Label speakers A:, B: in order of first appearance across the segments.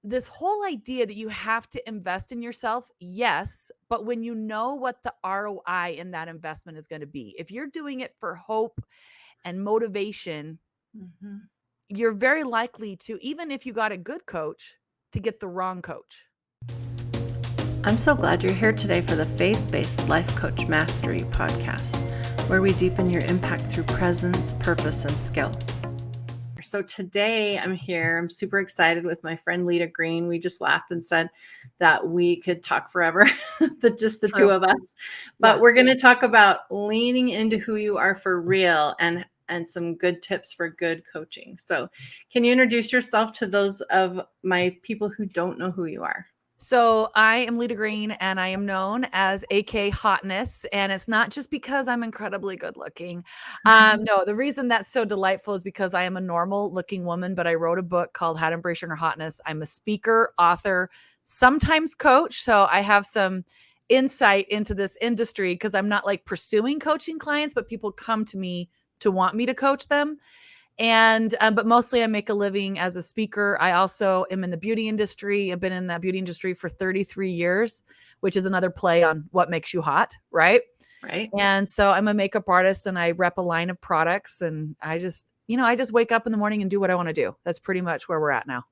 A: this whole idea that you have to invest in yourself, yes, but when you know what the ROI in that investment is going to be, if you're doing it for hope and motivation,
B: Mhm.
A: you're very likely to, even if you got a good coach, to get the wrong coach.
B: I'm so glad you're here today for the Faith-Based Life Coach Mastery podcast, where we deepen your impact through presence, purpose, and skill. So today I'm here. I'm super excited with my friend Leta Greene. We just laughed and said that we could talk forever, just the two
A: True.
B: of us.
A: Yeah.
B: But we're going to talk about leaning into who you are for real and some good tips for good coaching. So can you introduce yourself to those of my people who don't know who you are?
A: So I am Leta Greene, and I am known as AK Hotness. And it's not just because I'm incredibly good looking. No, the reason that's so delightful is because I am a normal looking woman, but I wrote a book called How to Embrace Your Inner Hotness. I'm a speaker, author, sometimes coach. So I have some insight into this industry because I'm not like pursuing coaching clients, but people come to me to want me to coach them. And but mostly I make a living as a speaker. I also am in the beauty industry. I've been in that beauty industry for 33 years, which is another play on what makes you hot, right?
B: Right.
A: And so I'm a makeup artist and I rep a line of products, and I just wake up in the morning and do what I want to do. That's pretty much where we're at now.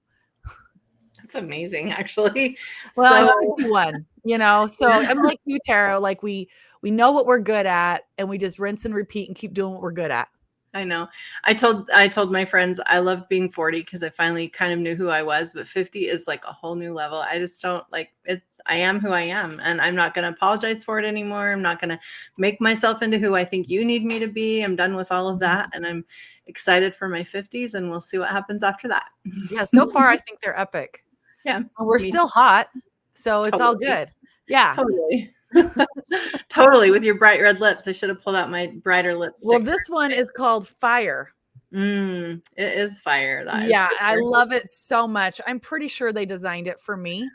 B: That's amazing, actually.
A: Well, I
B: So
A: gotta do one, so I'm like you, Tara, like we know what we're good at and we just rinse and repeat and keep doing what we're good at.
B: I know. I told my friends I loved being 40 because I finally kind of knew who I was, but 50 is like a whole new level. I just don't like it. I am who I am, and I'm not going to apologize for it anymore. I'm not going to make myself into who I think you need me to be. I'm done with all of that, and I'm excited for my 50s, and we'll see what happens after that.
A: Yeah, so far I think they're epic.
B: Yeah.
A: And we're
B: Me
A: still hot, so it's all
B: totally.
A: good. Yeah.
B: Totally. Totally. With your bright red lips. I should have pulled out my brighter
A: Well,
B: lipstick.
A: this one is called Fire.
B: It is fire. That is
A: Yeah,
B: for
A: I
B: sure.
A: love it so much. I'm pretty sure they designed it for me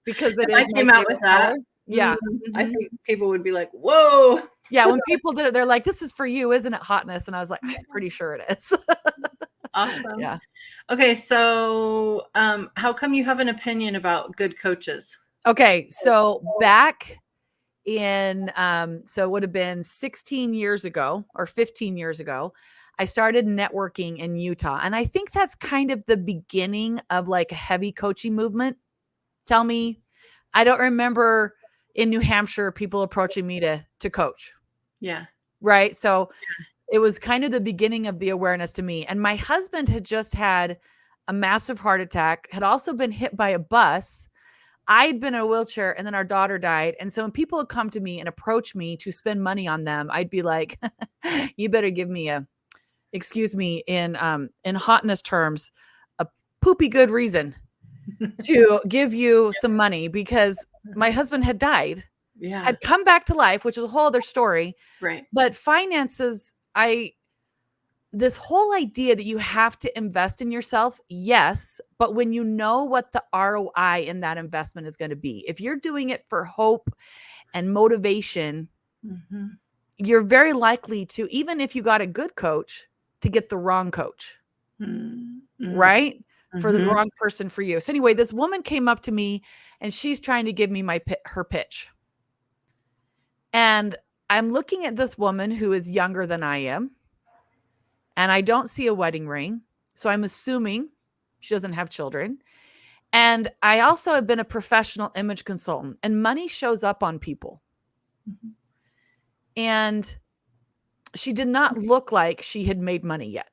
A: because it
B: If I
A: is my
B: came out with
A: favorite
B: that,
A: color. Yeah.
B: I
A: Mhm.
B: think people would be like, "Whoa."
A: Yeah, when people did it, they're like, "This is for you, isn't it, hotness?" And I was like, "I'm pretty sure it is."
B: Awesome.
A: Yeah.
B: Okay, so, how come you have an opinion about good coaches?
A: Okay, so back in, so it would have been 16 years ago or 15 years ago, I started networking in Utah, and I think that's kind of the beginning of, like, a heavy coaching movement. Tell me, I don't remember in New Hampshire people approaching me to coach,
B: Yeah.
A: right? So it was kind of the beginning of the awareness to me. And my husband had just had a massive heart attack, had also been hit by a bus. I'd been in a wheelchair, and then our daughter died. And so when people would come to me and approach me to spend money on them, I'd be like, you better give me excuse me, in hotness terms, a poopy good reason to give you some money, because my husband had died,
B: Yeah,
A: had come back to life, which is a whole other story.
B: right.
A: But finances, this whole idea that you have to invest in yourself, yes, but when you know what the ROI in that investment is going to be, if you're doing it for hope and motivation,
B: Mhm.
A: you're very likely to, even if you got a good coach, to get the wrong coach,
B: Mm, mm,
A: right? For the
B: mhm.
A: wrong person for you. So anyway, this woman came up to me and she's trying to give me her pitch. And I'm looking at this woman who is younger than I am, and I don't see a wedding ring. So I'm assuming she doesn't have children. And I also have been a professional image consultant, and money shows up on people.
B: Mhm.
A: And she did not look like she had made money yet,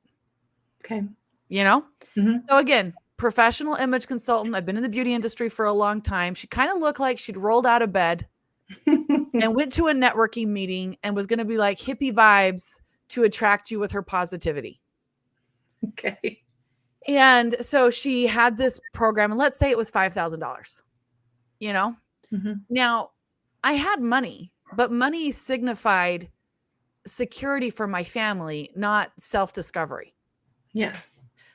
B: Okay.
A: you know?
B: Mhm.
A: So again, professional image consultant. I've been in the beauty industry for a long time. She kind of looked like she'd rolled out of bed and went to a networking meeting and was going to be like hippie vibes to attract you with her positivity.
B: Okay.
A: And so she had this program, and let's say it was $5,000, you know?
B: Mhm.
A: Now, I had money, but money signified security for my family, not self-discovery.
B: Yeah.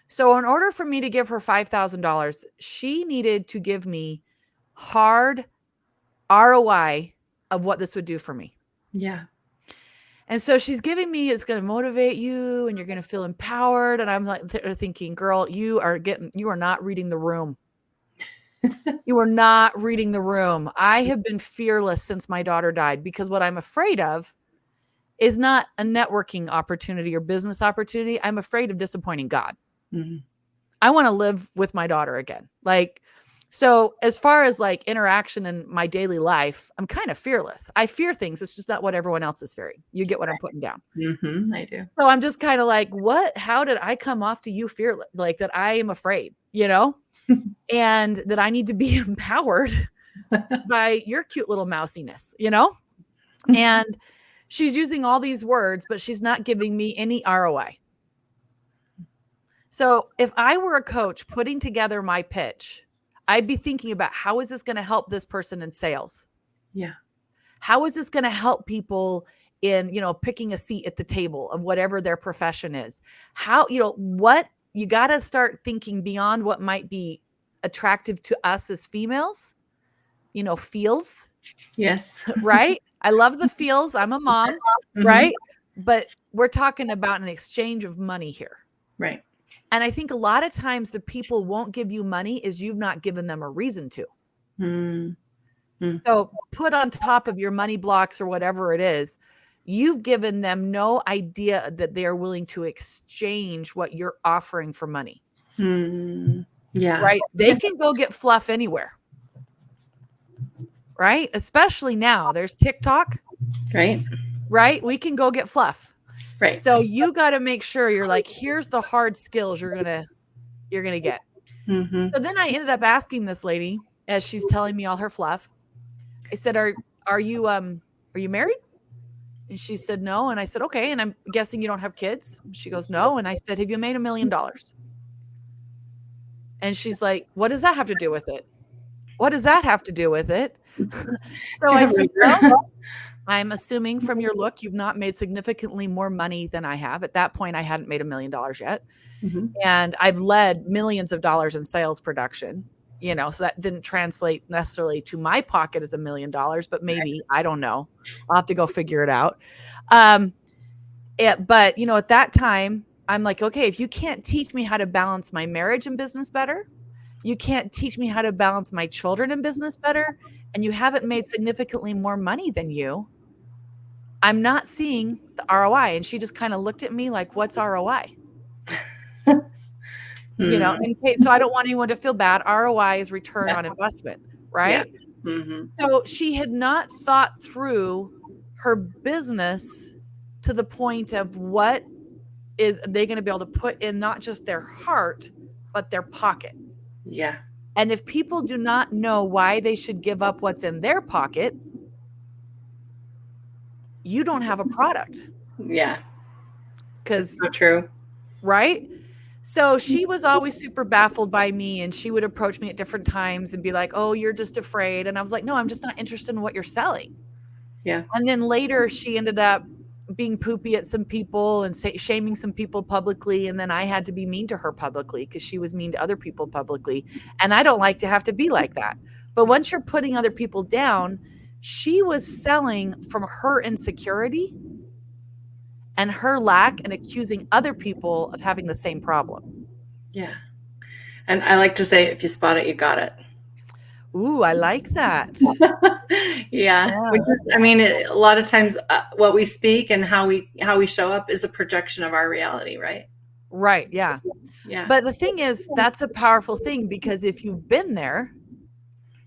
A: So in order for me to give her $5,000, she needed to give me hard ROI of what this would do for me.
B: Yeah.
A: And so she's giving me, it's going to motivate you and you're going to feel empowered. And I'm like thinking, girl, you are not reading the room. You are not reading the room. I have been fearless since my daughter died because what I'm afraid of is not a networking opportunity or business opportunity. I'm afraid of disappointing God.
B: Mhm.
A: I want to live with my daughter again. Like, so as far as like interaction in my daily life, I'm kind of fearless. I fear things. It's just not what everyone else is fearing. You get what I'm putting down.
B: I do.
A: So I'm just kind of like, what? How did I come off to you fearless? Like that I am afraid, and that I need to be empowered by your cute little mousiness. And she's using all these words, but she's not giving me any ROI. So if I were a coach putting together my pitch, I'd be thinking about how is this going to help this person in sales?
B: Yeah.
A: How is this going to help people in, picking a seat at the table of whatever their profession is? How, what you got to start thinking beyond what might be attractive to us as females, feels,
B: Yes.
A: right? I love the feels. I'm a mom,
B: Mhm.
A: right? But we're talking about an exchange of money here.
B: Right.
A: And I think a lot of times the people won't give you money is you've not given them a reason to.
B: Mm. Mm.
A: So put on top of your money blocks or whatever it is, you've given them no idea that they are willing to exchange what you're offering for money,
B: Mm. Yeah.
A: right? They can go get fluff anywhere, right? Especially now there's TikTok,
B: Right.
A: right? We can go get fluff.
B: Right.
A: So you got to make sure you're like, here's the hard skills you're going to get.
B: Mhm.
A: So then I ended up asking this lady as she's telling me all her fluff. I said, are you married? And she said, no. And I said, okay. And I'm guessing you don't have kids. She goes, no. And I said, have you made $1 million? And she's like, what does that have to do with it? What does that have to do with it? So I
B: Can't
A: said,
B: remember.
A: well, I'm assuming from your look, you've not made significantly more money than I have. At that point, I hadn't made $1 million yet.
B: Mhm.
A: And I've led millions of dollars in sales production, so that didn't translate necessarily to my pocket as $1 million, but maybe, I don't know. I'll have to go figure it out. But at that time, I'm like, okay, if you can't teach me how to balance my marriage and business better, you can't teach me how to balance my children and business better, and you haven't made significantly more money than you, I'm not seeing the ROI. And she just kind of looked at me like, what's ROI?
B: Mm.
A: In case, so I don't want anyone to feel bad. ROI is return
B: Yeah.
A: on investment,
B: Yeah.
A: right?
B: Mhm.
A: So she had not thought through her business to the point of what is they going to be able to put in not just their heart, but their pocket.
B: Yeah.
A: And if people do not know why they should give up what's in their pocket, you don't have a product.
B: Yeah. It's
A: Because,
B: so true.
A: right? So she was always super baffled by me, and she would approach me at different times and be like, oh, you're just afraid. And I was like, no, I'm just not interested in what you're selling.
B: Yeah.
A: And then later she ended up being poopy at some people and shaming some people publicly. And then I had to be mean to her publicly because she was mean to other people publicly. And I don't like to have to be like that. But once you're putting other people down, she was selling from her insecurity and her lack and accusing other people of having the same problem.
B: Yeah. And I like to say, if you spot it, you got it.
A: Ooh, I like that.
B: Yeah.
A: Yeah.
B: Which is, I mean, a lot of times, what we speak and how we show up is a projection of our reality, right?
A: Right. Yeah.
B: Yeah.
A: But the thing is, that's a powerful thing because if you've been there,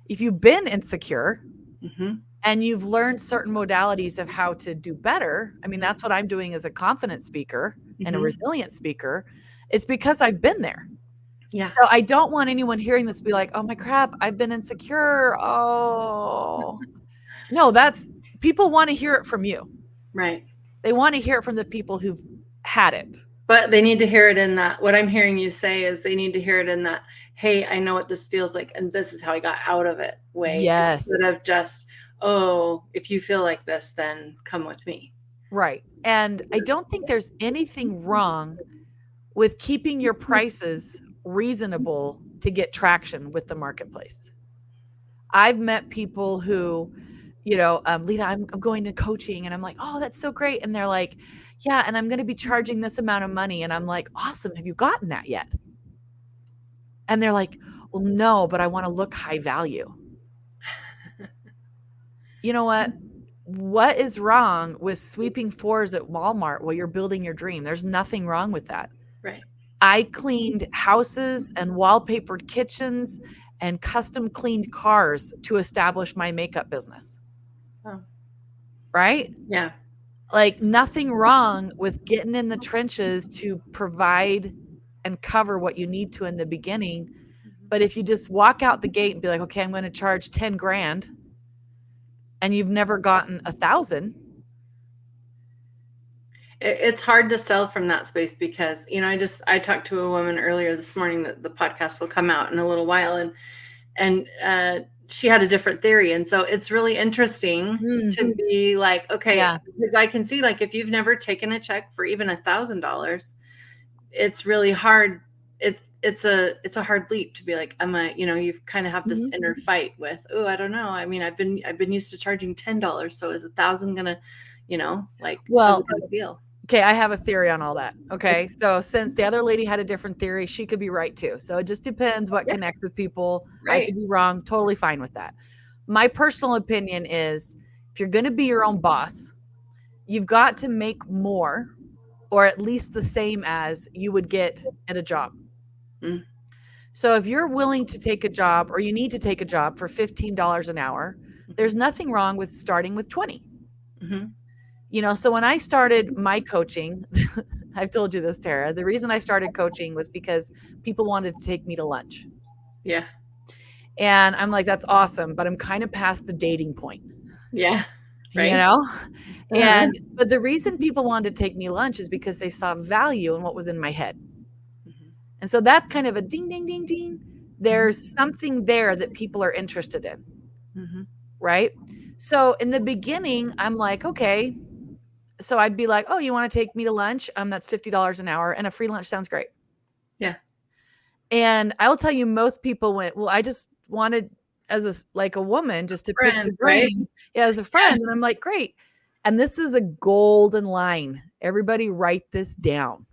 A: if you've been insecure
B: Mhm.
A: and you've learned certain modalities of how to do better, I mean, that's what I'm doing as a confident speaker and a
B: Mhm.
A: resilient speaker. It's because I've been there.
B: Yeah.
A: So I don't want anyone hearing this be like, oh my crap, I've been insecure. Oh, no, people want to hear it from you.
B: Right.
A: They want to hear it from the people who've had it.
B: But they need to hear it in that. What I'm hearing you say is they need to hear it in that, hey, I know what this feels like, and this is how I got out of it way,
A: Yes.
B: instead of just, oh, if you feel like this, then come with me.
A: Right. And I don't think there's anything wrong with keeping your prices reasonable to get traction with the marketplace. I've met people who, Leta, I'm going to coaching, and I'm like, oh, that's so great. And they're like, yeah, and I'm going to be charging this amount of money. And I'm like, awesome. Have you gotten that yet? And they're like, Well, no, but I want to look high value. You know what? What is wrong with sweeping floors at Walmart while you're building your dream? There's nothing wrong with that.
B: Right.
A: I cleaned houses and wallpapered kitchens and custom cleaned cars to establish my makeup business,
B: Oh,
A: right?
B: yeah.
A: Like nothing wrong with getting in the trenches to provide and cover what you need to in the beginning. But if you just walk out the gate and be like, okay, I'm going to charge 10 grand and you've never gotten 1,000.
B: It's hard to sell from that space because, I talked to a woman earlier this morning that the podcast will come out in a little while, and she had a different theory. And so it's really interesting to be like, okay,
A: Yeah.
B: because I can see, like, if you've never taken a check for even $1,000, it's really hard. It's a hard leap to be like, you've kind of have this inner fight with, oh, I don't know. I mean, I've been used to charging $10. So is 1,000 gonna, how's
A: Well,
B: it gonna feel?
A: okay, I have a theory on all that. Okay. So since the other lady had a different theory, she could be right too. So it just depends what connects with people. I
B: Right.
A: could be wrong, totally fine with that. My personal opinion is if you're going to be your own boss, you've got to make more or at least the same as you would get at a job.
B: Mm.
A: So if you're willing to take a job or you need to take a job for $15 an hour, there's nothing wrong with starting with 20.
B: Mm-hmm.
A: So when I started my coaching, I've told you this, Tara, the reason I started coaching was because people wanted to take me to lunch.
B: Yeah.
A: And I'm like, that's awesome, but I'm kind of past the dating point.
B: Yeah. Right.
A: But the reason people wanted to take me lunch is because they saw value in what was in my head.
B: Mm-hmm.
A: And so that's kind of a ding, ding, ding, ding. There's something there that people are interested in.
B: Mm-hmm.
A: Right. So in the beginning, I'm like, okay. So I'd be like, oh, you want to take me to lunch? That's $50 an hour and a free lunch sounds great.
B: Yeah.
A: And I'll tell you, most people went, well, I just wanted as a woman just to pick your brain. Right? Yeah, as a friend. Yeah. And I'm like, great. And this is a golden line. Everybody write this down.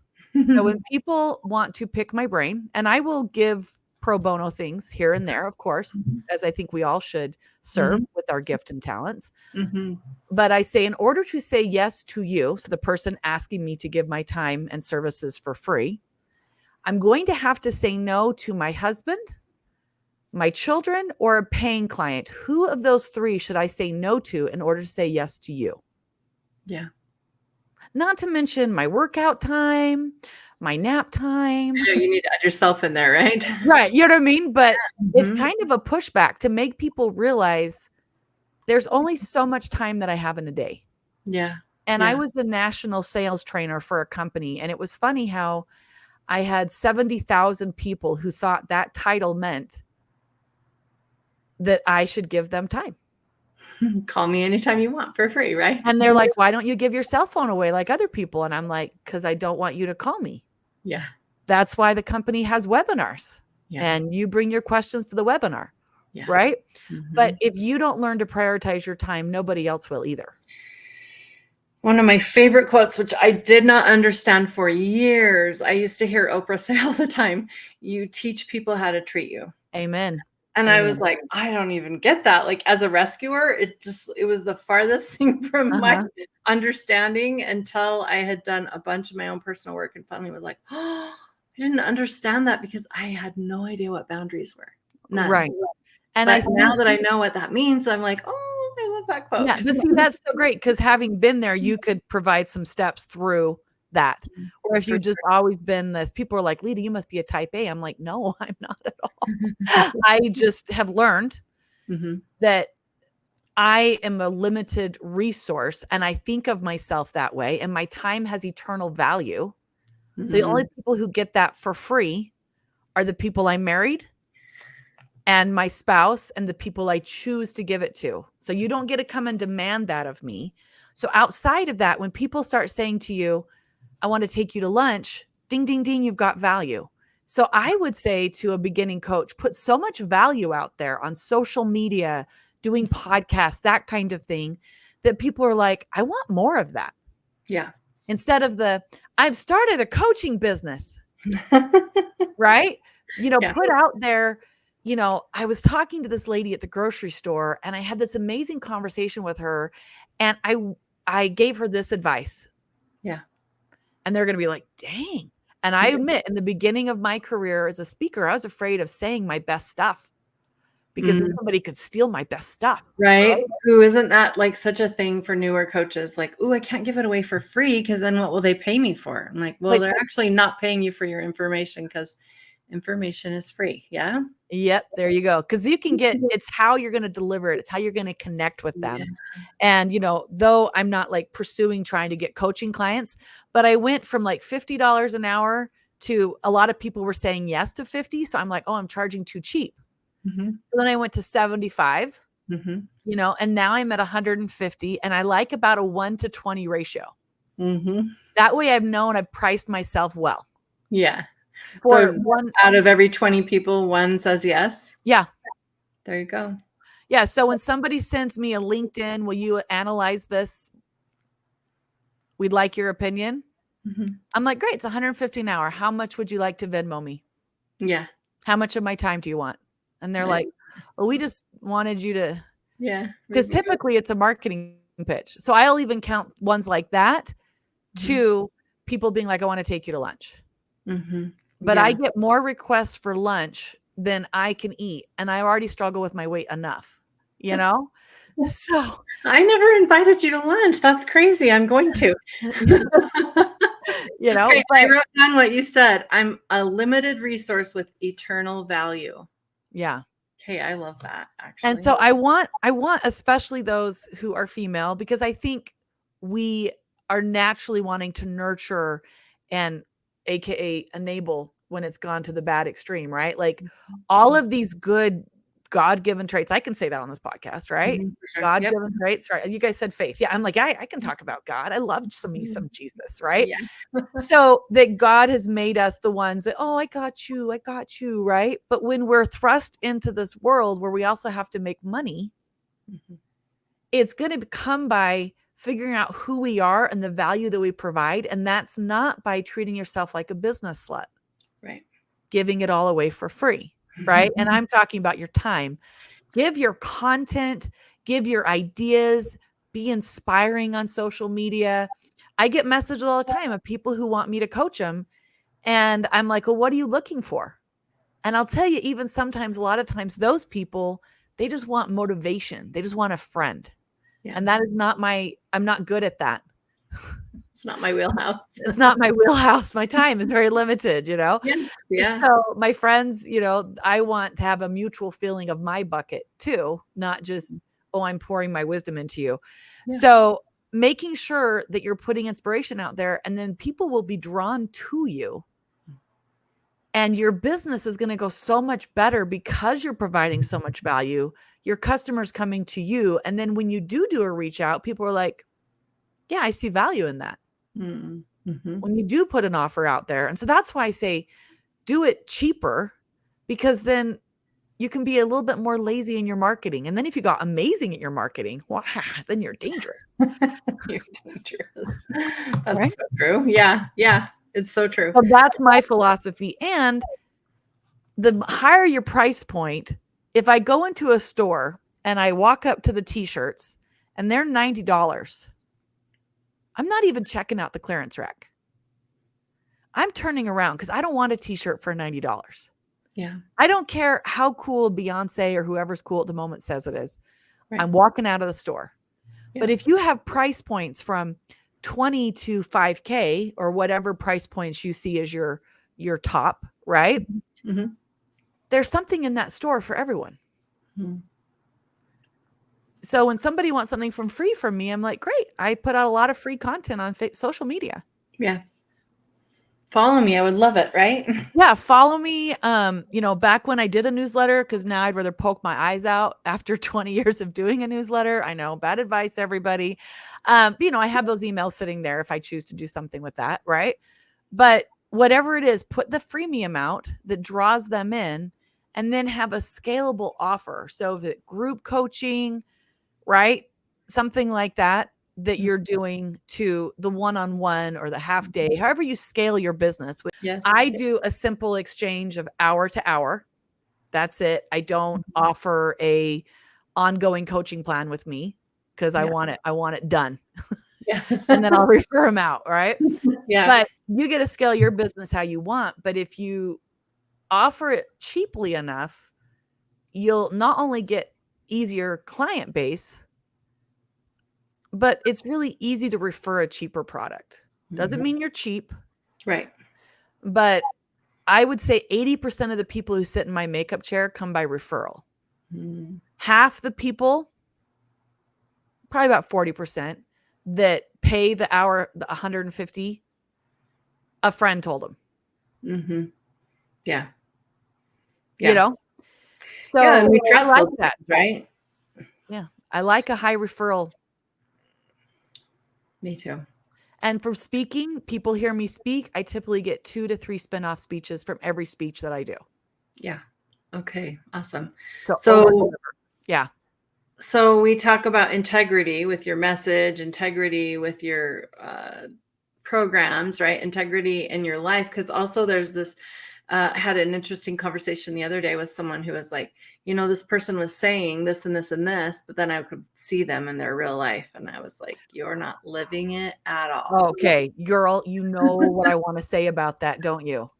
A: So when people want to pick my brain, and I will give pro bono things here and there, of course, as I think we all should serve with our gift and talents.
B: Mm-hmm.
A: But I say, in order to say yes to you, so the person asking me to give my time and services for free, I'm going to have to say no to my husband, my children, or a paying client. Who of those three should I say no to in order to say yes to you?
B: Yeah.
A: Not to mention my workout time, my nap time.
B: Yeah, you need to add yourself in there, right?
A: Right. You know what I mean? But it's kind of a pushback to make people realize there's only so much time that I have in a day.
B: Yeah.
A: And I was a national sales trainer for a company. And it was funny how I had 70,000 people who thought that title meant that I should give them time.
B: Call me anytime you want for free, right?
A: And they're like, why don't you give your cell phone away like other people? And I'm like, because I don't want you to call me.
B: Yeah.
A: That's why the company has webinars. Yeah. And you bring your questions to the webinar. Yeah. Right. Mm-hmm. But if you don't learn to prioritize your time, nobody else will either.
B: One of my favorite quotes, which I did not understand for years, I used to hear Oprah say all the time, you teach people how to treat you.
A: Amen.
B: And I was like, I don't even get that. Like, as a rescuer, it was the farthest thing from my understanding until I had done a bunch of my own personal work and finally was like, oh, I didn't understand that because I had no idea what boundaries were. None. Right. And now that I know what that means, I'm like, oh, I love that quote.
A: Yeah, but see, that's so great because having been there, you could provide some steps through that. Or if you've just always been this, people are like, Leta, you must be a type A. I'm like, no, I'm not at all. I just have learned that I am a limited resource and I think of myself that way and my time has eternal value. So the only people who get that for free are the people I married and my spouse and the people I choose to give it to. So you don't get to come and demand that of me. So outside of that, when people start saying to you, I want to take you to lunch, ding, ding, ding, you've got value. So I would say to a beginning coach, put so much value out there on social media, doing podcasts, that kind of thing, that people are like, I want more of that.
B: Yeah.
A: Instead of I've started a coaching business, right? Put out there, I was talking to this lady at the grocery store and I had this amazing conversation with her, and I gave her this advice.
B: Yeah.
A: And they're going to be like, "Dang." And I admit, in the beginning of my career as a speaker, I was afraid of saying my best stuff because then somebody could steal my best stuff.
B: Right. Who isn't that like such a thing for newer coaches? Like, oh, I can't give it away for free because then what will they pay me for? I'm like, well, they're actually not paying you for your information because information is free. Yeah.
A: Yep, there you go. Because you can it's how you're going to deliver it. It's how you're going to connect with them.
B: Yeah.
A: And, though I'm not like pursuing trying to get coaching clients, but I went from like $50 an hour to a lot of people were saying yes to 50. So I'm like, oh, I'm charging too cheap. So then I went to 75, and now I'm at 150, and I like about a 1-to-20 ratio. That way I've known I've priced myself well.
B: Yeah.
A: For
B: So
A: one
B: out of every 20 people, one says yes.
A: Yeah.
B: There you go.
A: Yeah. So when somebody sends me a LinkedIn, will you analyze this? We'd like your opinion. I'm like, great. It's 150 an hour. How much would you like to Venmo me?
B: Yeah.
A: How much of my time do you want? And they're like, well, we just wanted you to.
B: Yeah.
A: Because typically it's a marketing pitch. So I'll even count ones like that to people being like, I want to take you to lunch. But I get more requests for lunch than I can eat. And I already struggle with my weight enough, So
B: I never invited you to lunch. That's crazy. I'm going to. Okay, I wrote down what you said. I'm a limited resource with eternal value.
A: Yeah.
B: Okay, I love that, actually.
A: And so I want especially those who are female, because I think we are naturally wanting to nurture and AKA enable when it's gone to the bad extreme, right? Like all of these good God-given traits. I can say that on this podcast, right?
B: Sure.
A: God-given traits, right? You guys said faith. Yeah, I'm like, I can talk about God. I love some Jesus, right?
B: Yeah.
A: So that God has made us the ones that, oh, I got you, right? But when we're thrust into this world where we also have to make money, it's going to come by figuring out who we are and the value that we provide. And that's not by treating yourself like a business slut.
B: Right.
A: Giving it all away for free. Right. And I'm talking about your time. Give your content, give your ideas, be inspiring on social media. I get messages all the time of people who want me to coach them. And I'm like, well, what are you looking for? And I'll tell you, even sometimes, a lot of times, those people, they just want motivation. They just want a friend. Yeah. And that is not I'm not good at that.
B: It's not my wheelhouse.
A: It's not my wheelhouse. My time is very limited,
B: Yes, yeah.
A: So my friends, I want to have a mutual feeling of my bucket too, not just, oh, I'm pouring my wisdom into you. Yeah. So making sure that you're putting inspiration out there, and then people will be drawn to you. And your business is going to go so much better because you're providing so much value. Your customers coming to you. And then when you do a reach out, people are like, yeah, I see value in that. When you do put an offer out there. And so that's why I say do it cheaper, because then you can be a little bit more lazy in your marketing. And then if you got amazing at your marketing, wow, then you're dangerous.
B: You're dangerous. That's right? So true. Yeah. Yeah. It's so true.
A: So that's my philosophy. And the higher your price point, if I go into a store and I walk up to the t-shirts and they're $90, I'm not even checking out the clearance rack. I'm turning around because I don't want a t-shirt for $90.
B: Yeah.
A: I don't care how cool Beyonce or whoever's cool at the moment says it is. Right. I'm walking out of the store. Yeah. But if you have price points from 20 to 5K or whatever price points you see as your top, right? There's something in that store for everyone. So when somebody wants something from free from me, I'm like, great. I put out a lot of free content on social media.
B: Yeah. Follow me. I would love it. Right.
A: Yeah. Follow me. Back when I did a newsletter, because now I'd rather poke my eyes out after 20 years of doing a newsletter. I know, bad advice, everybody. I have those emails sitting there if I choose to do something with that. Right. But whatever it is, put the freemium out that draws them in, and then have a scalable offer. So the group coaching, right? Something like that you're doing to the one-on-one or the half day, however you scale your business.
B: Yes.
A: I do a simple exchange of hour to hour. That's it. I don't offer a ongoing coaching plan with me because
B: Yeah.
A: I want it done.
B: Yeah.
A: And then I'll refer them out, right?
B: Yeah.
A: But you get to scale your business how you want. But if you offer it cheaply enough, you'll not only get easier client base, but it's really easy to refer a cheaper product. Doesn't mean you're cheap,
B: Right.
A: but I would say 80% of the people who sit in my makeup chair come by referral.
B: Mm-hmm.
A: Half the people, probably about 40%, that pay the hour, the 150, a friend told them.
B: Mm-hmm. Yeah.
A: You
B: Yeah.
A: know?
B: Yeah.
A: So
B: And we
A: I
B: trust
A: like
B: those
A: that.
B: things, right?
A: Yeah. I like a high referral.
B: Me too.
A: And for speaking, people hear me speak. I typically get 2 to 3 spin-off speeches from every speech that I do.
B: Yeah. Okay. Awesome.
A: So over and
B: So,
A: over. Yeah.
B: so we talk about integrity with your message, integrity with your programs, right? Integrity in your life. Because also there's this, I had an interesting conversation the other day with someone who was like, this person was saying this and this and this, but then I could see them in their real life. And I was like, you're not living it at all.
A: Okay, girl, you know what I want to say about that, don't you?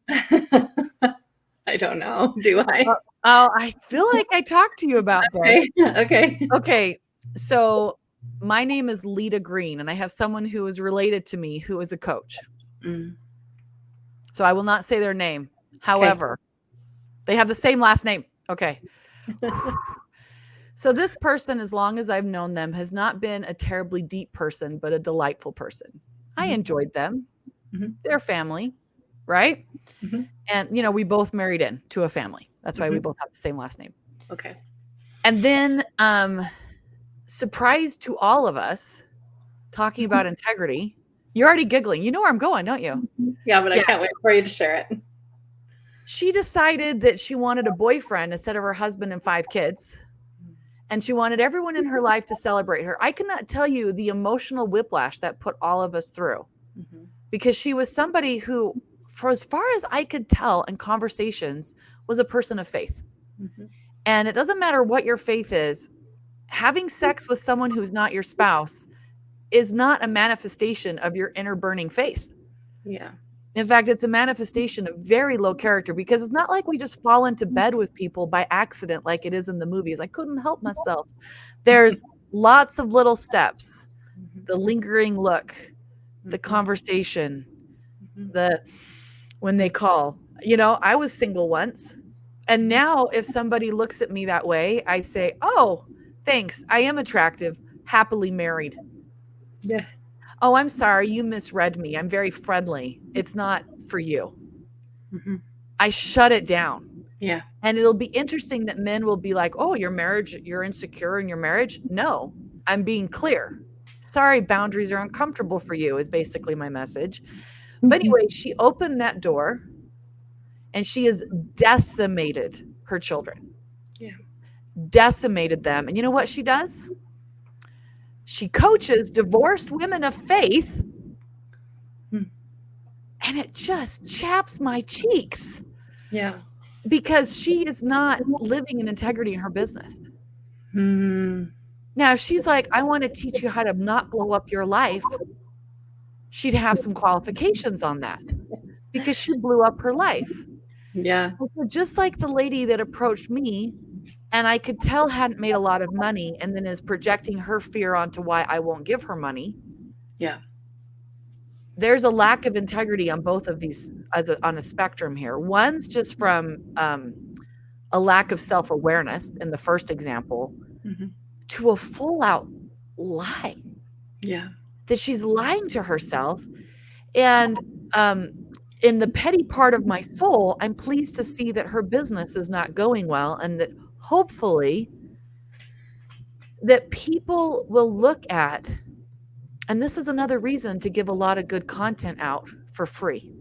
B: I don't know. Do I?
A: Oh, I feel like I talked to you about this.
B: Okay. Okay.
A: Okay, so my name is Leta Greene, and I have someone who is related to me who is a coach.
B: Mm.
A: So I will not say their name.
B: Okay.
A: However, they have the same last name. Okay. So this person, as long as I've known them, has not been a terribly deep person, but a delightful person. I enjoyed them.
B: Mhm.
A: They're family, right?
B: Mhm.
A: And, we both married into a family. That's why we
B: Mhm.
A: both have the same last name.
B: Okay.
A: And then, surprise to all of us, talking about integrity. You're already giggling. You know where I'm going, don't you?
B: Yeah, but I
A: Yeah.
B: can't wait for you to share it.
A: She decided that she wanted a boyfriend instead of her husband and 5 kids. And she wanted everyone in her life to celebrate her. I cannot tell you the emotional whiplash that put all of us through,
B: Mhm.
A: because she was somebody who, for as far as I could tell in conversations, was a person of faith.
B: Mhm.
A: And it doesn't matter what your faith is, having sex with someone who's not your spouse is not a manifestation of your inner burning faith.
B: Yeah.
A: In fact, it's a manifestation of very low character, because it's not like we just fall into bed with people by accident like it is in the movies. I couldn't help myself. There's lots of little steps,
B: Mhm.
A: the lingering look, the
B: Mhm.
A: conversation,
B: Mhm.
A: the when they call. I was single once. And now if somebody looks at me that way, I say, "Oh, thanks. I am attractive, happily married."
B: Yeah.
A: "Oh, I'm sorry, you misread me. I'm very friendly. It's not for you."
B: Mhm.
A: I shut it down.
B: Yeah.
A: And it'll be interesting that men will be like, "Oh, your marriage, you're insecure in your marriage." No, I'm being clear. Sorry, boundaries are uncomfortable for you, is basically my message. But
B: Mhm.
A: anyway, she opened that door and she has decimated her children,
B: Yeah.
A: decimated them. And you know what she does? She coaches divorced women of faith,
B: Mm.
A: and it just chaps my cheeks
B: Yeah.
A: because she is not living in integrity in her business.
B: Mm.
A: Now, if she's like, "I want to teach you how to not blow up your life," she'd have some qualifications on that, because she blew up her life.
B: Yeah.
A: So just like the lady that approached me, and I could tell hadn't made a lot of money and then is projecting her fear onto why I won't give her money.
B: Yeah.
A: There's a lack of integrity on both of these on a spectrum here. One's just from a lack of self-awareness in the first example,
B: Mhm.
A: to a full out lie
B: Yeah.
A: that she's lying to herself. And um, in the petty part of my soul, I'm pleased to see that her business is not going well, and that hopefully that people will look at, and this is another reason to give a lot of good content out for free,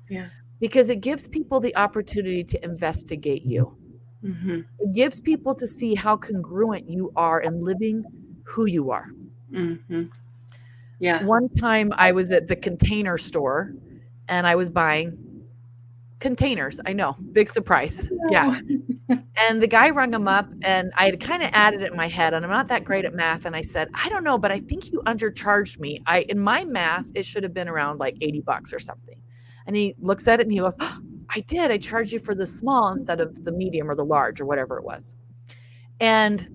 B: Yeah.
A: because it gives people the opportunity to investigate you.
B: Mhm.
A: It gives people to see how congruent you are in living who you are.
B: Mhm. Yeah.
A: One time I was at the Container Store and I was buying containers. I know. Big surprise. Yeah.
B: No.
A: And the guy rung him up, and I had kind of added it in my head, and I'm not that great at math. And I said, I don't know, but I think you undercharged me. In my math, it should have been around like $80 or something. And he looks at it and he goes, oh, I did. I charged you for the small instead of the medium or the large or whatever it was. And,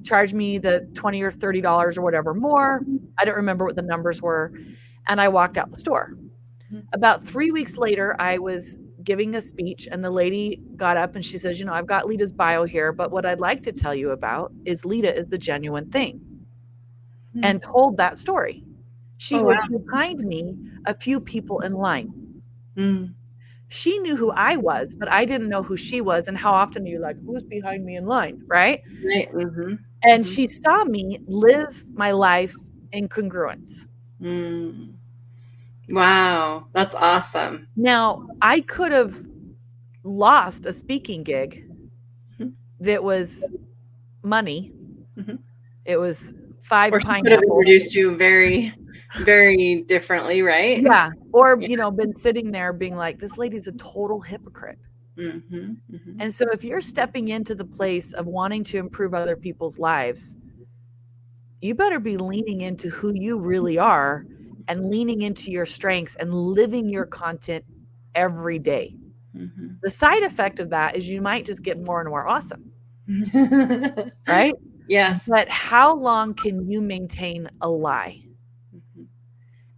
A: charged me the $20 or $30 or whatever more. I don't remember what the numbers were. And I walked out the store. About 3 weeks later, I was giving a speech, and the lady got up and she says, I've got Leta's bio here, but what I'd like to tell you about is Leta is the genuine thing, and told that story. She
B: Oh,
A: was
B: wow.
A: behind me a few people in line.
B: Mm.
A: She knew who I was, but I didn't know who she was. And how often are you like, who's behind me in line? Right.
B: Right. Mm-hmm.
A: And she saw me live my life in congruence.
B: Mm. Wow. That's awesome.
A: Now, I could have lost a speaking gig that was money.
B: Mm-hmm.
A: It was 5
B: Or she could have
A: pineapples.
B: introduced you very, very differently, right?
A: Yeah. Or, been sitting there being like, this lady's a total hypocrite.
B: Mm-hmm. Mm-hmm.
A: And so if you're stepping into the place of wanting to improve other people's lives, you better be leaning into who you really are and leaning into your strengths and living your content every day.
B: Mm-hmm.
A: The side effect of that is you might just get more and more awesome,
B: Mm-hmm.
A: right?
B: Yes.
A: But how long can you maintain a lie?
B: Mm-hmm.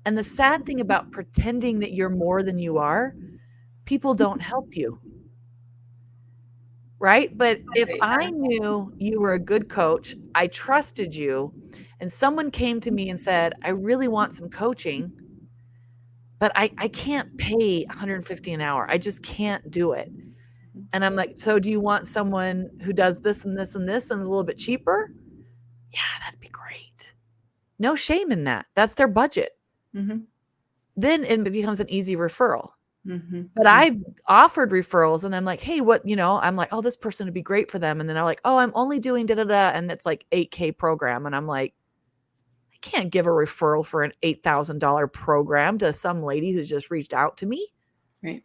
A: And the sad thing about pretending that you're more than you are, people don't help you. Right? But if I knew you were a good coach, I trusted you, and someone came to me and said, I really want some coaching, but I can't pay $150 an hour. I just can't do it. And I'm like, so do you want someone who does this and this and this and a little bit cheaper? Yeah, that'd be great. No shame in that. That's their budget.
B: Mm-hmm.
A: Then it becomes an easy referral.
B: Mm-hmm.
A: But I've offered referrals, and I'm like, hey, what, I'm like, oh, this person would be great for them. And then I'm like, oh, I'm only doing da-da-da. And it's like $8,000 program. And I'm like, I can't give a referral for an $8,000 program to some lady who's just reached out to me.
B: Right.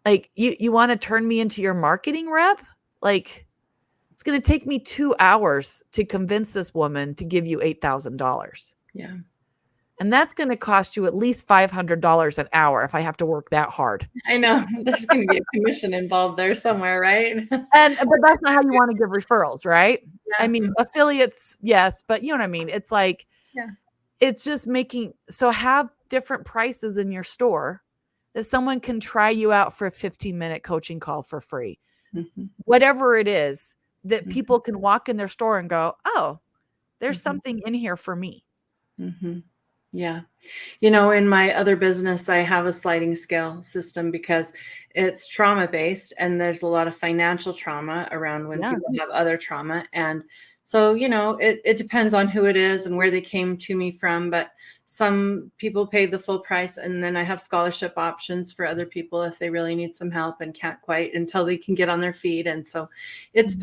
A: Like, you want to turn me into your marketing rep? Like, it's going to take me 2 hours to convince this woman to give you $8,000.
B: Yeah.
A: And that's going to cost you at least $500 an hour if I have to work that hard.
B: I know. There's going to be a commission involved there somewhere, right?
A: But that's not how you want to give referrals, right?
B: Yeah.
A: I mean, affiliates, yes, but you know what I mean? It's like, it's just so have different prices in your store that someone can try you out for a 15-minute coaching call for free. Mm-hmm. Whatever it is that people can walk in their store and go, oh, there's something in here for me.
B: Mm-hmm. Yeah. In my other business, I have a sliding scale system because it's trauma-based, and there's a lot of financial trauma around when people have other trauma. And so, it depends on who it is and where they came to me from, but some people pay the full price. And then I have scholarship options for other people if they really need some help and can't quite until they can get on their feet. And so it's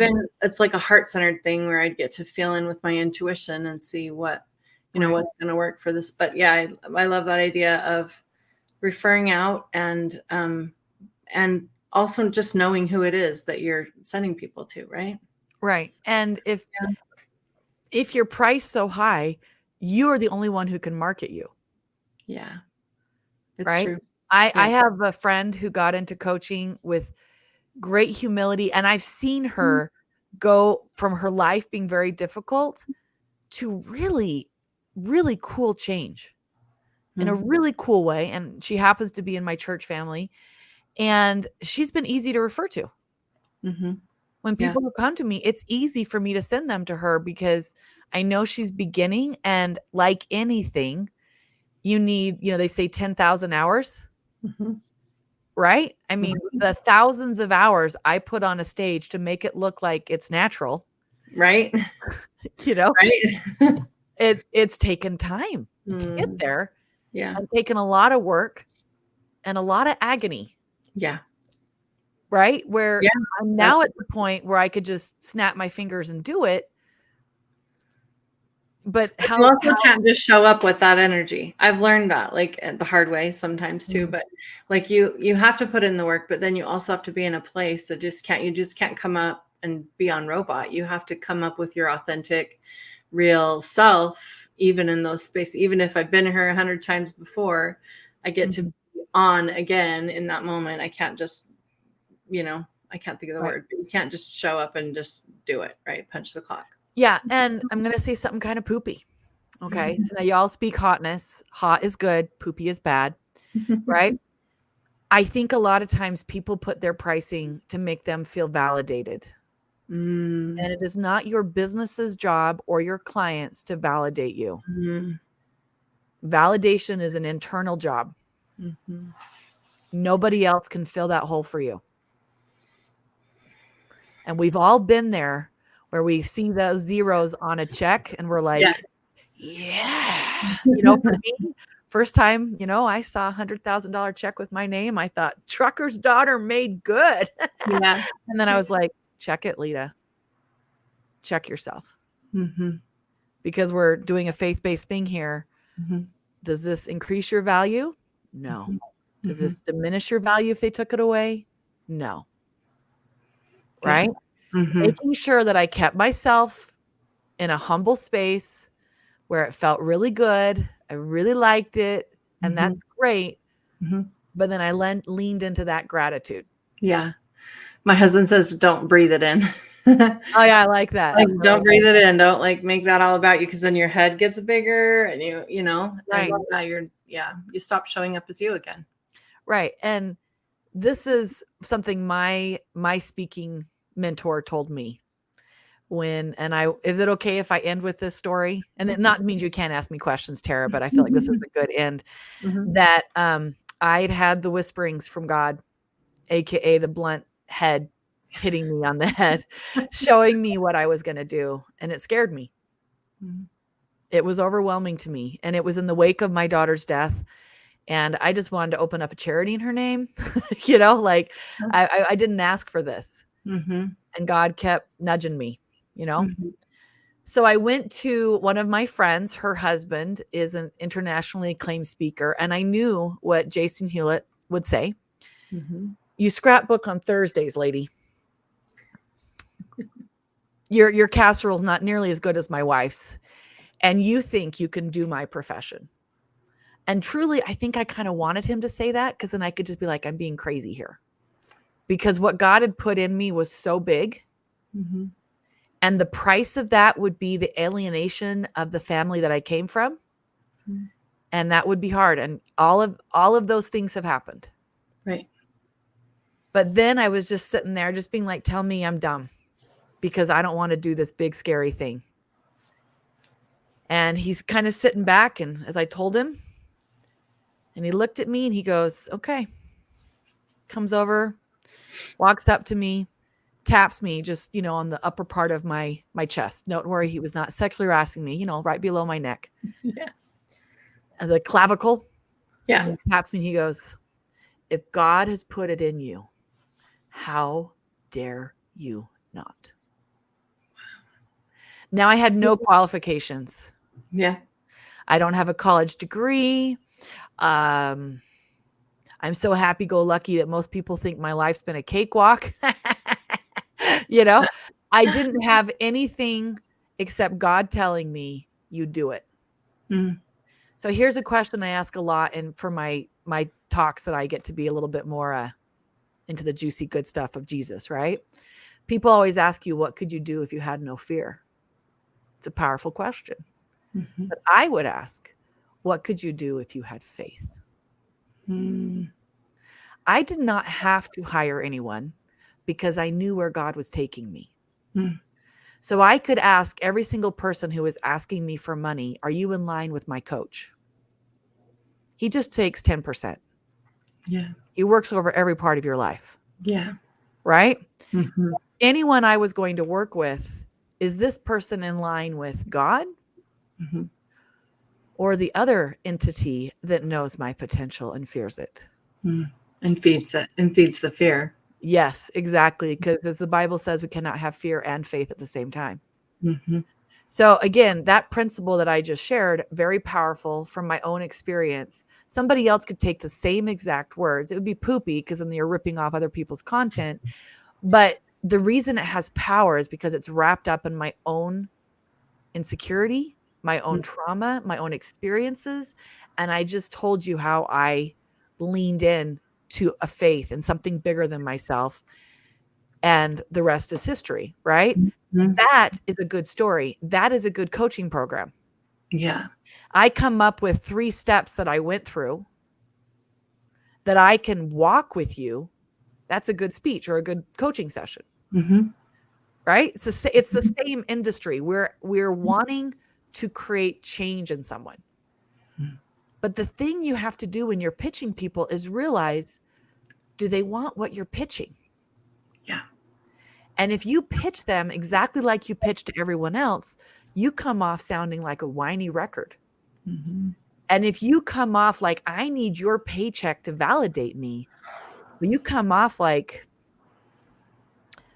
B: like a heart-centered thing where I'd get to feel in with my intuition and see what's going to work for this. But yeah, I love that idea of referring out and also just knowing who it is that you're sending people to. Right.
A: Right. And if you're priced so high, you're the only one who can market you.
B: Yeah. It's true.
A: I have a friend who got into coaching with great humility, and I've seen her go from her life being very difficult to really, really cool change in a really cool way. And she happens to be in my church family, and she's been easy to refer to. Mm-hmm. When people who come to me, it's easy for me to send them to her because I know she's beginning, and like anything, you need, they say 10,000 hours, right? I mean, the thousands of hours I put on a stage to make it look like it's natural.
B: Right.
A: Right. It's taken time to get there. Yeah. And taken a lot of work and a lot of agony. Yeah. Right. Where I'm now at the point where I could just snap my fingers and do it. but
B: You
A: how
B: also can't just show up with that energy. I've learned that, like, the hard way sometimes too,
A: Mm.
B: but, like, you have to put in the work, but then you also have to be in a place that you just can't come up and be on robot. You have to come up with your authentic, real self, even in those spaces. Even if I've been here 100 times before, I get to
A: Mhm.
B: be on again in that moment. I can't just, I can't think of the
A: Right.
B: word, but you can't just show up and just do it, right? Punch the clock.
A: Yeah, and I'm gonna say something kind of poopy. Okay, so now y'all speak hotness. Hot is good, poopy is bad, right? I think a lot of times people put their pricing to make them feel validated.
B: Mm,
A: And it is not your business's job or your clients to validate you.
B: mm,
A: Validation is an internal job.
B: mhm.
A: Nobody else can fill that hole for you. And we've all been there where we see those zeros on a check and we're
B: Yeah.
A: like, yeah. For me, first time, I saw $100,000 check with my name. I thought, trucker's daughter made good.
B: Yeah.
A: And then I was like, check it, Leta. Check yourself.
B: Mhm,
A: Because we're doing a faith-based thing here.
B: mhm,
A: Does this increase your value? No.
B: mhm,
A: Does
B: mhm.
A: this diminish your value if they took it away? No.
B: Yeah.
A: Right?
B: Mhm,
A: Making sure that I kept myself in a humble space where it felt really good. I really liked it. And
B: mhm,
A: that's great.
B: mhm.
A: But then I leaned into that gratitude.
B: Yeah. My husband says, "Don't breathe it in."
A: Oh, yeah, I like that.
B: Like,
A: I
B: don't
A: really
B: breathe it in. Don't, like, make that all about you, because then your head gets bigger and and
A: right,
B: you stop showing up as you again.
A: right. And this is something my speaking mentor told me is it okay if I end with this story? And it not means you can't ask me questions, Tara, but I feel like this is a good end.
B: Mhm.
A: That I'd had the whisperings from God, aka the blunt head hitting me on the head, showing me what I was going to do. And it scared me.
B: Mhm.
A: It was overwhelming to me. And it was in the wake of my daughter's death. And I just wanted to open up a charity in her name. Like I didn't ask for this.
B: Mhm.
A: And God kept nudging me.
B: Mhm.
A: So I went to one of my friends. Her husband is an internationally acclaimed speaker. And I knew what Jason Hewlett would say.
B: Mhm.
A: You scrapbook on Thursdays, lady. Your casserole's not nearly as good as my wife's. And you think you can do my profession. And truly, I think I kind of wanted him to say that because then I could just be like, I'm being crazy here. Because what God had put in me was so big.
B: Mhm.
A: And the price of that would be the alienation of the family that I came from.
B: Mhm.
A: And that would be hard. And all of those things have happened.
B: Right.
A: But then I was just sitting there just being like, tell me I'm dumb because I don't want to do this big, scary thing. And he's kind of sitting back. And as I told him, and he looked at me and he goes, okay, comes over, walks up to me, taps me just, on the upper part of my chest. Don't worry, he was not sexually harassing me, right below my neck.
B: Yeah.
A: The clavicle, and
B: Yeah.
A: he taps me and he goes, if God has put it in you, how dare you not? Now I had no qualifications.
B: Yeah.
A: I don't have a college degree. Um, I'm so happy go lucky that most people think my life's been a cakewalk. you know, I didn't have anything except God telling me you do it.
B: Mhm.
A: So here's a question I ask a lot, and for my talks that I get to be a little bit more into the juicy good stuff of Jesus, right? People always ask you, what could you do if you had no fear? It's a powerful question.
B: Mhm.
A: But I would ask, what could you do if you had faith?
B: Mm.
A: I did not have to hire anyone because I knew where God was taking me.
B: Mm.
A: So I could ask every single person who is asking me for money, are you in line with my coach? He just takes 10%.
B: Yeah.
A: He works over every part of your life,
B: Yeah.
A: right?
B: Mhm.
A: Anyone I was going to work with, is this person in line with God
B: Mhm.
A: or the other entity that knows my potential and fears it?
B: Mm. And feeds the fear.
A: Yes, exactly. Because as the Bible says, we cannot have fear and faith at the same time.
B: Mhm.
A: So again, that principle that I just shared, very powerful from my own experience. Somebody else could take the same exact words. It would be poopy because then you're ripping off other people's content. But the reason it has power is because it's wrapped up in my own insecurity, my own trauma, my own experiences. And I just told you how I leaned in to a faith and something bigger than myself. And the rest is history, right?
B: Mhm.
A: That is a good story. That is a good coaching program.
B: Yeah.
A: I come up with 3 steps that I went through that I can walk with you. That's a good speech or a good coaching session,
B: Mhm.
A: right? It's the same industry. We're wanting to create change in someone. But the thing you have to do when you're pitching people is realize, do they want what you're pitching?
B: Yeah.
A: And if you pitch them exactly like you pitch to everyone else, you come off sounding like a whiny record.
B: Mhm.
A: And if you come off like, I need your paycheck to validate me, well, you come off like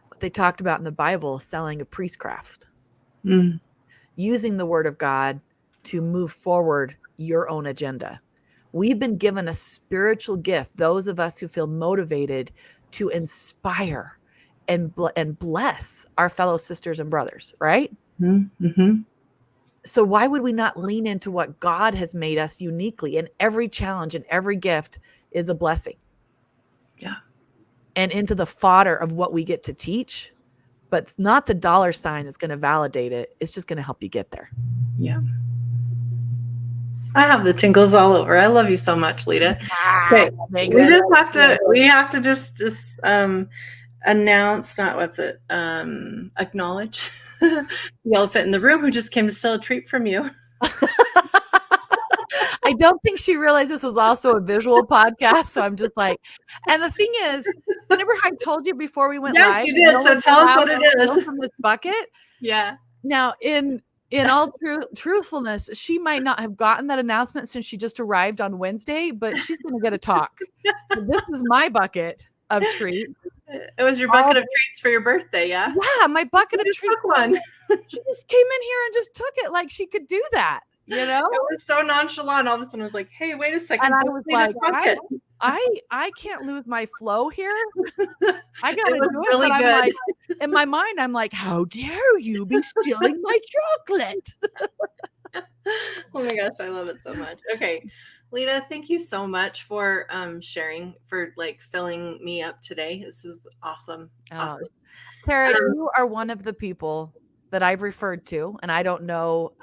A: what they talked about in the Bible, selling a priestcraft,
B: Mm.
A: using the word of God to move forward your own agenda. We've been given a spiritual gift, those of us who feel motivated to inspire and bless our fellow sisters and brothers, right?
B: Mhm.
A: So why would we not lean into what God has made us uniquely? And every challenge and every gift is a blessing.
B: Yeah.
A: And into the fodder of what we get to teach, but not the dollar sign that's going to validate it. It's just going to help you get there.
B: Yeah. I have the tingles all over. I love you so much, Leta. Okay. We have to just announce, not what's it, acknowledge the elephant in the room who just came to steal a treat from you.
A: I don't think she realized this was also a visual podcast. So I'm just like, and the thing is, remember how I told you before we went
B: Yes,
A: live?
B: you did.
A: No
B: So
A: one's
B: tell us
A: allowed
B: what it
A: to
B: is.
A: steal from this bucket.
B: Yeah.
A: Now, in all truthfulness, she might not have gotten that announcement since she just arrived on Wednesday, but she's going to get a talk. So this is my bucket of treats.
B: It was your bucket of treats for your birthday, yeah?
A: Yeah, my bucket of
B: just
A: treats.
B: took one.
A: She just came in here and just took it like she could do that, you know?
B: It was so nonchalant. All of a sudden, I was like, "Hey, wait a second!
A: And I was
B: Leta's
A: like,
B: bucket."
A: I can't lose my flow here. I gotta
B: It was
A: do it,
B: really
A: but I'm
B: good.
A: like, in my mind, I'm like, how dare you be stealing my chocolate?
B: Oh my gosh, I love it so much. Okay, Leta, thank you so much for sharing, for like filling me up today. This was awesome. Awesome.
A: Tera, you are one of the people that I've referred to, and I don't know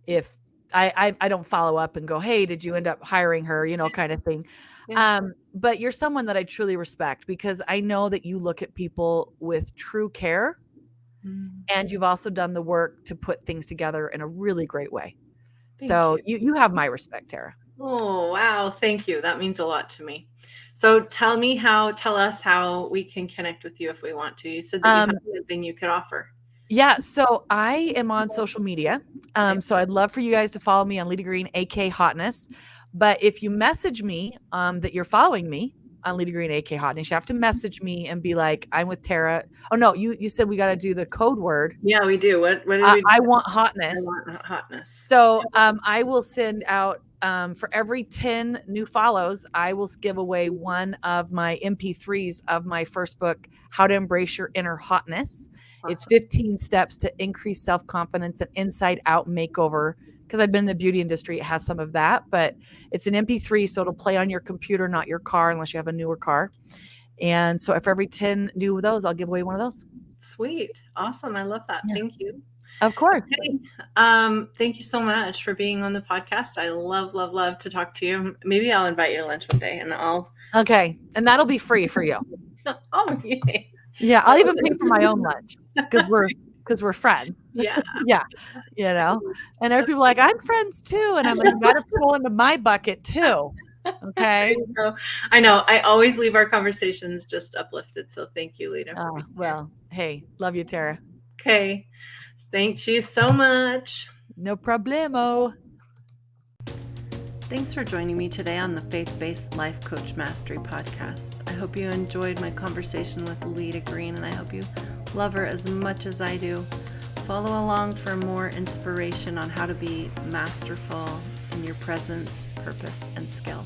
A: if I don't follow up and go, hey, did you end up hiring her? You know, kind of thing.
B: Yeah.
A: But you're someone that I truly respect because I know that you look at people with true care, and you've also done the work to put things together in a really great way. So you have my respect, Tera.
B: Oh, wow. Thank you. That means a lot to me. So tell us how we can connect with you if we want to. You said that you have something you could offer.
A: Yeah, so I am on social media. So I'd love for you guys to follow me on Leta Greene, AK Hotness. But if you message me that you're following me on Leta Greene, AK Hotness, you have to message me and be like, I'm with Tera. Oh no, you said we got to do the code word.
B: Yeah, we do. What did we do?
A: I want hotness.
B: I want hotness.
A: So I will send out for every 10 new follows, I will give away one of my MP3s of my first book, How to Embrace Your Inner Hotness. Awesome. It's 15 steps to increase self-confidence and inside out makeover. Because I've been in the beauty industry, it has some of that, but it's an MP3, so it'll play on your computer, not your car, unless you have a newer car. And so if every 10 new of those, I'll give away one of those.
B: Sweet. Awesome. I love that. Yeah. Thank you.
A: Of course.
B: Okay. Thank you so much for being on the podcast. I love to talk to you. Maybe I'll invite you to lunch one day and
A: Okay. And that'll be free for you.
B: Oh, yay.
A: Yeah. I'll even pay for my own lunch because we're friends.
B: Yeah.
A: Yeah. You know, and other people are like, I'm friends too. And I'm like, you got to pull into my bucket too. Okay.
B: I know. I always leave our conversations just uplifted. So thank you, Leta.
A: Well, hey, love you, Tera.
B: Okay. Thank you so much.
A: No problemo.
B: Thanks for joining me today on the Faith-Based Life Coach Mastery podcast. I hope you enjoyed my conversation with Leta Greene, and I hope you love her as much as I do. Follow along for more inspiration on how to be masterful in your presence, purpose, and skill.